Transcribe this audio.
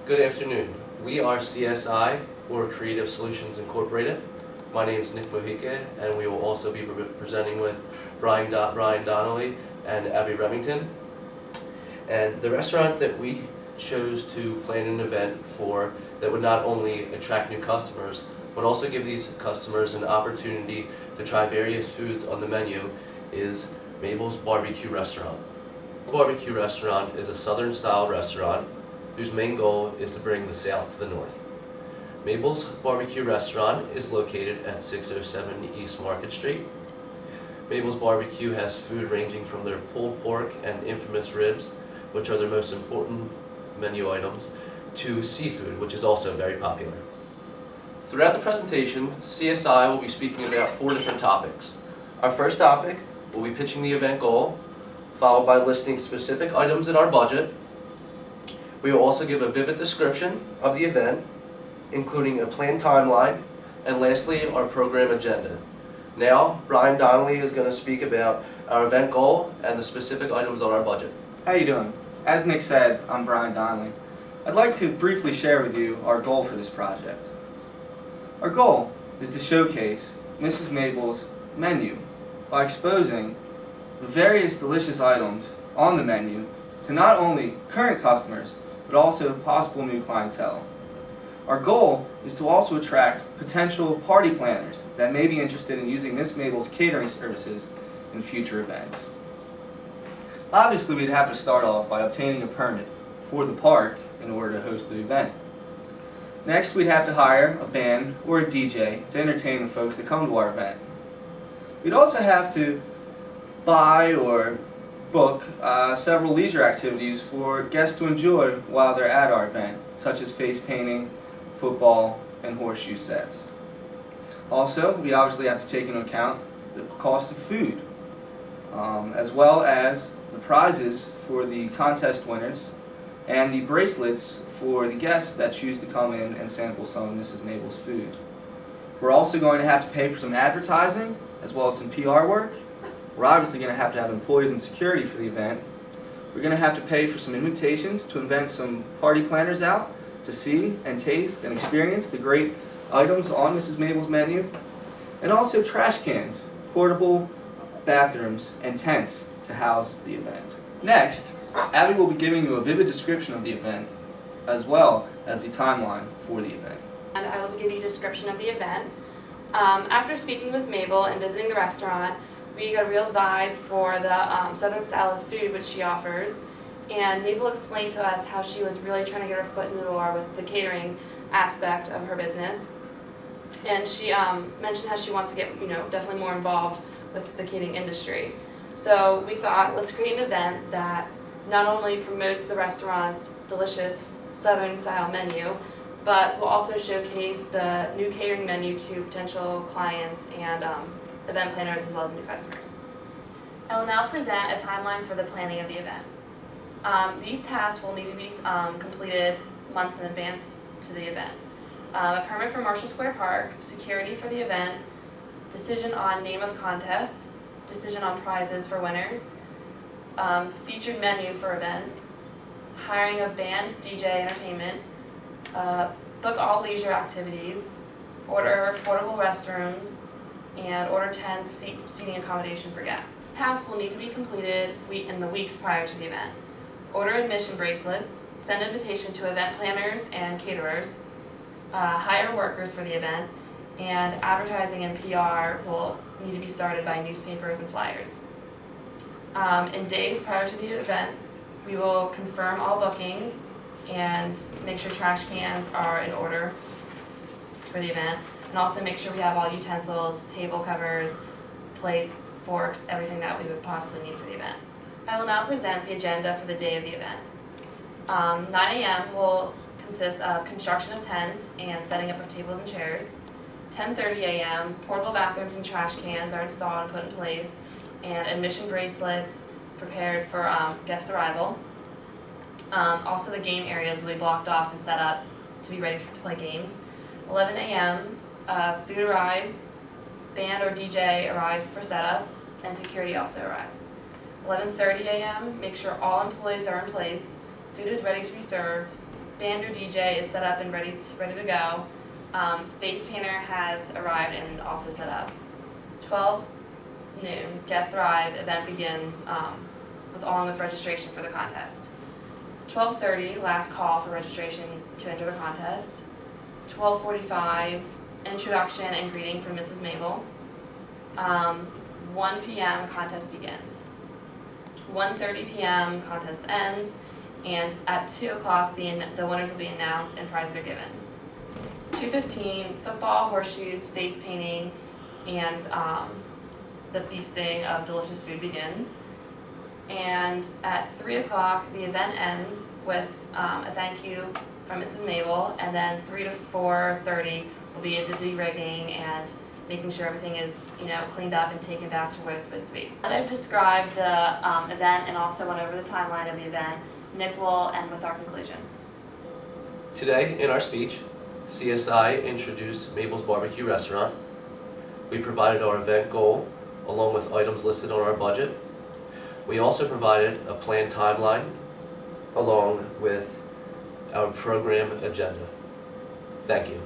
Good afternoon. We are CSI, or Creative Solutions Incorporated. My name is Nick Mojica, and we will also be presenting with Brian Donnelly and Abby Remington. And the restaurant that we chose to plan an event for that would not only attract new customers, but also give these customers an opportunity to try various foods on the menu is Mabel's Barbecue Restaurant. Barbecue Restaurant is a southern style restaurant whose main goal is to bring the South to the North. Mabel's Barbecue Restaurant is located at 607 East Market Street. Mabel's Barbecue has food ranging from their pulled pork and infamous ribs, which are their most important menu items, to seafood, which is also very popular. Throughout the presentation, CSI will be speaking about 4 different topics. Our first topic will be pitching the event goal, followed by listing specific items in our budget. We will also give a vivid description of the event, including a planned timeline, and lastly, our program agenda. Now, Brian Donnelly is going to speak about our event goal and the specific items on our budget. How you doing? As Nick said, I'm Brian Donnelly. I'd like to briefly share with you our goal for this project. Our goal is to showcase Mrs. Mabel's menu by exposing the various delicious items on the menu to not only current customers, but also possible new clientele. Our goal is to also attract potential party planners that may be interested in using Miss Mabel's catering services in future events. Obviously, we'd have to start off by obtaining a permit for the park in order to host the event. Next, we'd have to hire a band or a DJ to entertain the folks that come to our event. We'd also have to buy or book several leisure activities for guests to enjoy while they're at our event, such as face painting, football, and horseshoe sets. Also, we obviously have to take into account the cost of food, as well as the prizes for the contest winners and the bracelets for the guests that choose to come in and sample some of Mrs. Mabel's food. We're also going to have to pay for some advertising, as well as some PR work. We're obviously going to have employees and security for the event. We're going to have to pay for some invitations to invite some party planners out to see and taste and experience the great items on Mrs. Mabel's menu. And also trash cans, portable bathrooms, and tents to house the event. Next, Abby will be giving you a vivid description of the event, as well as the timeline for the event. And I will give you a description of the event. After speaking with Mabel and visiting the restaurant, we got a real vibe for the southern style of food which she offers, and Mabel explained to us how she was really trying to get her foot in the door with the catering aspect of her business. And she mentioned how she wants to get definitely more involved with the catering industry. So we thought, let's create an event that not only promotes the restaurant's delicious southern style menu, but will also showcase the new catering menu to potential clients and event planners as well as new customers. I will now present a timeline for the planning of the event. These tasks will need to be completed months in advance to the event. A permit for Marshall Square Park, security for the event, decision on name of contest, decision on prizes for winners, featured menu for event, hiring of band, DJ, entertainment, book all leisure activities, order portable restrooms, and order tents, seating accommodation for guests. Tasks will need to be completed in the weeks prior to the event. Order admission bracelets, send invitation to event planners and caterers, hire workers for the event, and advertising and PR will need to be started by newspapers and flyers. In days prior to the event, we will confirm all bookings and make sure trash cans are in order for the event, and also make sure we have all utensils, table covers, plates, forks, everything that we would possibly need for the event. I will now present the agenda for the day of the event. 9 a.m. will consist of construction of tents and setting up of tables and chairs. 10:30 a.m. portable bathrooms and trash cans are installed and put in place, and admission bracelets prepared for guest arrival. Also, the game areas will be blocked off and set up to be ready to play games. 11 a.m. Food arrives, band or DJ arrives for setup, and security also arrives. 11:30 a.m. make sure all employees are in place, food is ready to be served, Band or DJ is set up and ready to go. Face painter has arrived and also set up. 12 noon, guests arrive, event begins along with registration for the contest. 12:30, last call for registration to enter the contest. 12:45, introduction and greeting from Mrs. Mabel. 1 p.m. contest begins. 1:30 p.m. contest ends, and at 2 o'clock the winners will be announced and prizes are given. 2:15, football, horseshoes, face painting, and the feasting of delicious food begins. And at 3 o'clock, the event ends with a thank you from Mrs. Mabel, and then 3 to 4:30 will be the de-rigging and making sure everything is, cleaned up and taken back to where it's supposed to be. And I've described the event and also went over the timeline of the event. Nick will end with our conclusion. Today, in our speech, CSI introduced Mabel's Barbecue Restaurant. We provided our event goal, along with items listed on our budget. We also provided a planned timeline, along with our program agenda. Thank you.